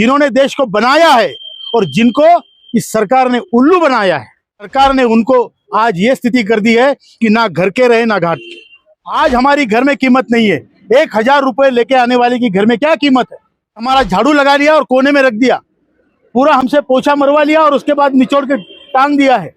जिन्होंने देश को बनाया है और जिनको इस सरकार ने उल्लू बनाया है। सरकार ने उनको आज ये स्थिति कर दी है कि ना घर के रहे ना घाट के। आज हमारी घर में कीमत नहीं है। 1000 रुपए लेके आने वाले की घर में क्या कीमत है। हमारा झाड़ू लगा लिया और कोने में रख दिया, पूरा हमसे पोछा मरवा लिया और उसके बाद निचोड़ के टांग दिया है।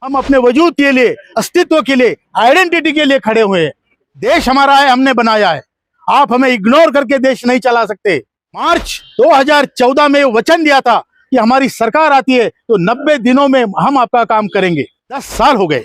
हम अपने वजूद के लिए, अस्तित्व के लिए, आइडेंटिटी के लिए खड़े हुए हैं। देश हमारा है, हमने बनाया है। आप हमें इग्नोर करके देश नहीं चला सकते। मार्च 2014 में वचन दिया था कि हमारी सरकार आती है तो 90 दिनों में हम आपका काम करेंगे। 10 साल हो गए,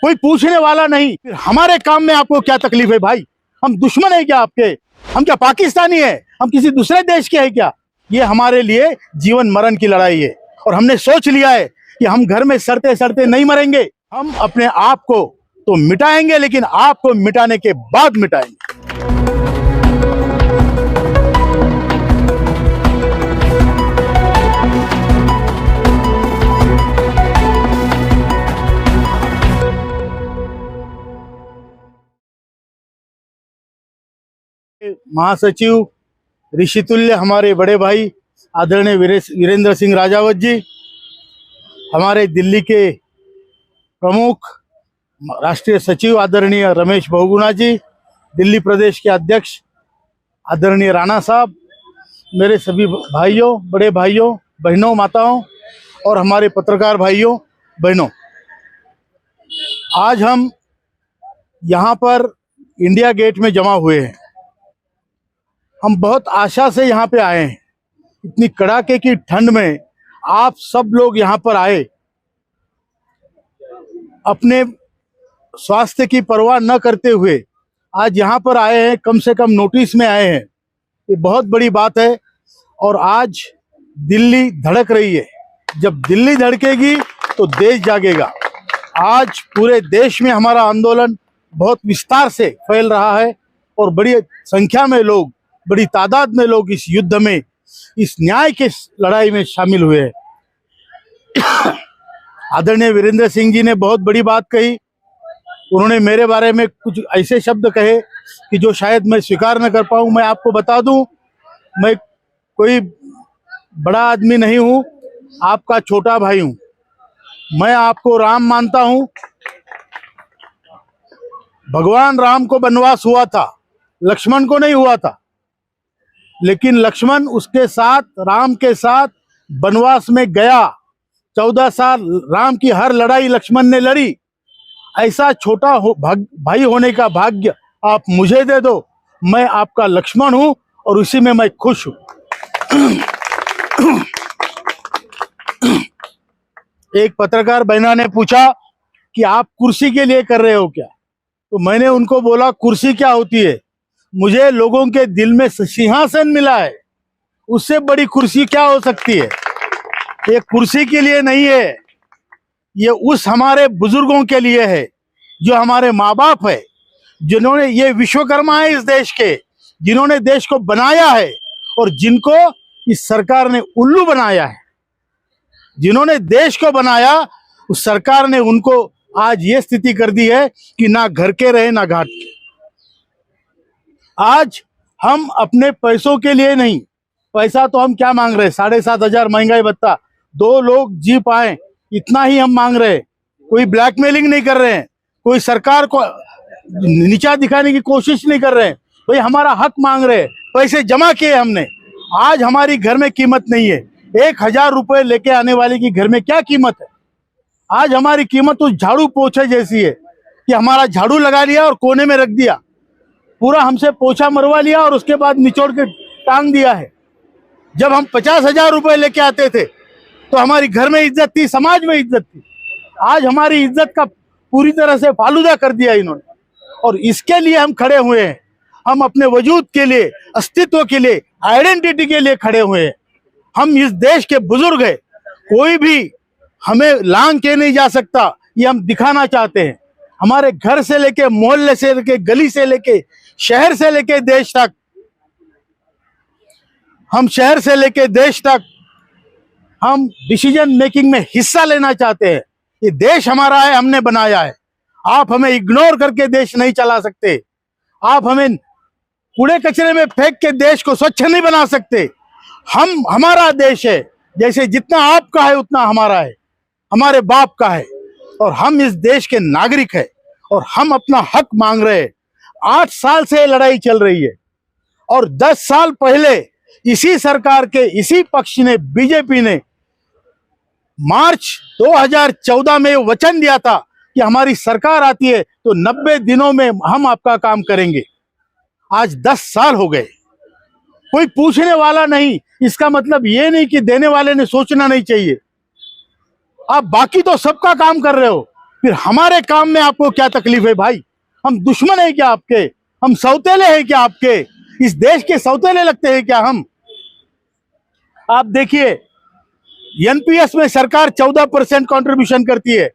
कोई पूछने वाला नहीं। फिर हमारे काम में आपको क्या तकलीफ है भाई? हम दुश्मन है क्या आपके? हम क्या पाकिस्तानी है? हम किसी दूसरे देश के हैं क्या? ये हमारे लिए जीवन मरण की लड़ाई है और हमने सोच लिया है कि हम घर में सड़ते सड़ते नहीं मरेंगे। हम अपने आप को तो मिटाएंगे, लेकिन आपको मिटाने के बाद मिटाएंगे। महासचिव ऋषितुल्य हमारे बड़े भाई आदरणीय वीरेंद्र सिंह राजावत जी, हमारे दिल्ली के प्रमुख राष्ट्रीय सचिव आदरणीय रमेश बहुगुणा जी, दिल्ली प्रदेश के अध्यक्ष आदरणीय राणा साहब, मेरे सभी भाइयों, बड़े भाइयों, बहनों, माताओं और हमारे पत्रकार भाइयों बहनों, आज हम यहाँ पर इंडिया गेट में जमा हुए हैं। हम बहुत आशा से यहाँ पे आए हैं। इतनी कड़ाके की ठंड में आप सब लोग यहाँ पर आए, अपने स्वास्थ्य की परवाह न करते हुए आज यहाँ पर आए हैं। कम से कम नोटिस में आए हैं, ये बहुत बड़ी बात है। और आज दिल्ली धड़क रही है। जब दिल्ली धड़केगी तो देश जागेगा। आज पूरे देश में हमारा आंदोलन बहुत विस्तार से फैल रहा है और बड़ी संख्या में लोग, बड़ी तादाद में लोग इस युद्ध में, इस न्याय के लड़ाई में शामिल हुए हैं। आदरणीय वीरेंद्र सिंह जी ने बहुत बड़ी बात कही। उन्होंने मेरे बारे में कुछ ऐसे शब्द कहे कि जो शायद मैं स्वीकार न कर पाऊं। मैं आपको बता दूं, मैं कोई बड़ा आदमी नहीं हूं, आपका छोटा भाई हूं। मैं आपको राम मानता हूं। भगवान राम को वनवास हुआ था, लक्ष्मण को नहीं हुआ था, लेकिन लक्ष्मण उसके साथ, राम के साथ वनवास में गया। 14 साल राम की हर लड़ाई लक्ष्मण ने लड़ी। ऐसा छोटा भाई होने का भाग्य आप मुझे दे दो। मैं आपका लक्ष्मण हूं और उसी में मैं खुश हूं। एक पत्रकार बहना ने पूछा कि आप कुर्सी के लिए कर रहे हो क्या? तो मैंने उनको बोला, कुर्सी क्या होती है? मुझे लोगों के दिल में सिंहासन मिला है, उससे बड़ी कुर्सी क्या हो सकती है? ये कुर्सी के लिए नहीं है, ये उस हमारे बुजुर्गों के लिए है जो हमारे माँ बाप है, जिन्होंने, ये विश्वकर्मा है इस देश के, जिन्होंने देश को बनाया है और जिनको इस सरकार ने उल्लू बनाया है। जिन्होंने देश को बनाया, उस सरकार ने उनको आज ये स्थिति कर दी है कि ना घर के रहे ना घाट के। आज हम अपने पैसों के लिए नहीं, पैसा तो हम क्या मांग रहे हैं? 7,500 महंगाई भत्ता, 2 लोग जी पाए, इतना ही हम मांग रहे हैं। कोई ब्लैकमेलिंग नहीं कर रहे हैं, कोई सरकार को नीचा दिखाने की कोशिश नहीं कर रहे हैं। भाई हमारा हक मांग रहे हैं, पैसे जमा किए हमने। आज हमारी घर में कीमत नहीं है। 1000 रुपए लेके आने वाले की घर में क्या कीमत है? आज हमारी कीमत उस झाड़ू पोछे जैसी है कि हमारा झाड़ू लगा लिया और कोने में रख दिया, पूरा हमसे पोछा मरवा लिया और उसके बाद निचोड़ के टांग दिया है। जब हम 50,000 रुपए लेके आते थे तो हमारी घर में इज्जत थी, समाज में इज्जत थी। आज हमारी इज्जत का पूरी तरह से फालूदा कर दिया इन्होंने, और इसके लिए हम खड़े हुए हैं। हम अपने वजूद के लिए, अस्तित्व के लिए, आइडेंटिटी के लिए खड़े हुए हैं। हम इस देश के बुजुर्ग हैं, कोई भी हमें लांग के नहीं जा सकता, ये हम दिखाना चाहते हैं। हमारे घर से लेके, मोहल्ले से लेके, गली से लेके, शहर से लेके देश तक, हम शहर से लेके देश तक हम डिसीजन मेकिंग में हिस्सा लेना चाहते हैं। ये देश हमारा है, हमने बनाया है। आप हमें इग्नोर करके देश नहीं चला सकते। आप हमें कूड़े कचरे में फेंक के देश को स्वच्छ नहीं बना सकते। हमारा देश है, जैसे जितना आपका है उतना हमारा है, हमारे बाप का है, और हम इस देश के नागरिक है और हम अपना हक मांग रहे हैं। 8 साल से लड़ाई चल रही है और 10 साल पहले इसी सरकार के इसी पक्ष ने, बीजेपी ने मार्च 2014 में वचन दिया था कि हमारी सरकार आती है तो 90 दिनों में हम आपका काम करेंगे। आज 10 साल हो गए, कोई पूछने वाला नहीं। इसका मतलब ये नहीं कि देने वाले ने सोचना नहीं चाहिए। आप बाकी तो सबका काम कर रहे हो, फिर हमारे काम में आपको क्या तकलीफ है भाई? हम दुश्मन है क्या आपके? हम सौतेले हैं क्या आपके? इस देश के सौतेले लगते हैं क्या हम? आप देखिए, एनपीएस में सरकार 14% कंट्रीब्यूशन करती है।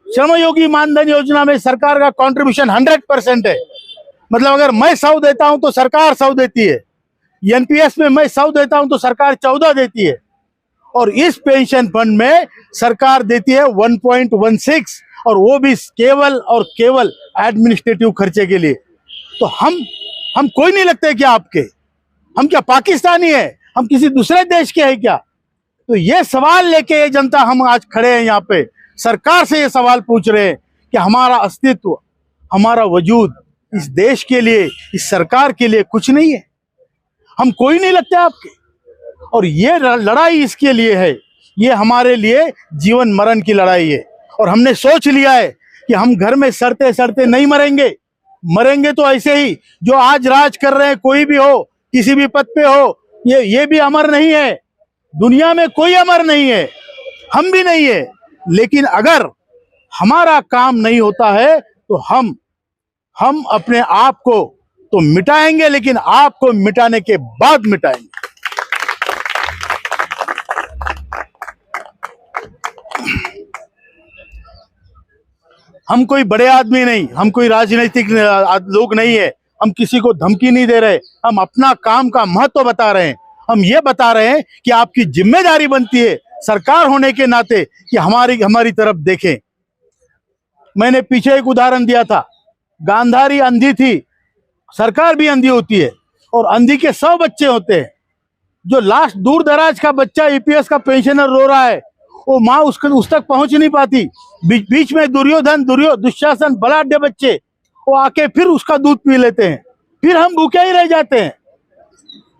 श्रमयोगी मानधन योजना में सरकार का कंट्रीब्यूशन 100% है। मतलब अगर मैं 100 देता हूं तो सरकार 100 देती है। एनपीएस में मैं 100 देता हूं तो सरकार 14 देती है। और इस पेंशन फंड में सरकार देती है 1.16, और वो भी केवल और केवल एडमिनिस्ट्रेटिव खर्चे के लिए। तो हम कोई नहीं लगते क्या आपके? हम क्या पाकिस्तानी है? हम किसी दूसरे देश के हैं क्या? तो ये सवाल लेके ये जनता हम आज खड़े हैं यहाँ पे, सरकार से ये सवाल पूछ रहे हैं कि हमारा अस्तित्व, हमारा वजूद इस देश के लिए, इस सरकार के लिए कुछ नहीं है। हम कोई नहीं लगते आपके। और ये लड़ाई इसके लिए है, ये हमारे लिए जीवन मरण की लड़ाई है। और हमने सोच लिया है कि हम घर में सड़ते सड़ते नहीं मरेंगे। मरेंगे तो ऐसे ही, जो आज राज कर रहे हैं, कोई भी हो, किसी भी पद पे हो, ये भी अमर नहीं है। दुनिया में कोई अमर नहीं है, हम भी नहीं है। लेकिन अगर हमारा काम नहीं होता है तो हम अपने आप को तो मिटाएंगे, लेकिन आपको मिटाने के बाद मिटाएंगे। हम कोई बड़े आदमी नहीं, हम कोई राजनीतिक लोग नहीं है, हम किसी को धमकी नहीं दे रहे। हम अपना काम का महत्व बता रहे हैं। हम ये बता रहे हैं कि आपकी जिम्मेदारी बनती है सरकार होने के नाते कि हमारी तरफ देखें। मैंने पीछे एक उदाहरण दिया था, गांधारी अंधी थी, सरकार भी अंधी होती है, और अंधी के 100 बच्चे होते हैं। जो लास्ट दूर दराज का बच्चा ईपीएस का पेंशनर रो रहा है, वो माँ उस तक पहुंच नहीं पाती। बीच में दुशासन बलाढ्य बच्चे वो आके फिर उसका दूध पी लेते हैं, फिर हम भूखे ही रह जाते हैं।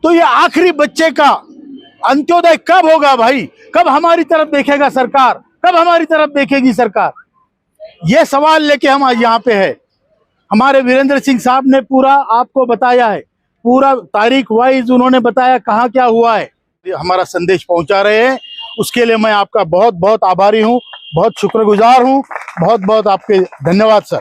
तो ये आखिरी बच्चे का अंत्योदय कब होगा भाई? कब हमारी तरफ देखेगा सरकार? कब हमारी तरफ देखेगी सरकार? ये सवाल लेके हम आज यहाँ पे है। हमारे वीरेंद्र सिंह साहब ने पूरा आपको बताया है, पूरा तारीख वाइज उन्होंने बताया कहाँ क्या हुआ है। हमारा संदेश पहुंचा रहे हैं, उसके लिए मैं आपका बहुत बहुत आभारी हूँ, बहुत शुक्रगुजार हूँ। बहुत बहुत आपके धन्यवाद सर।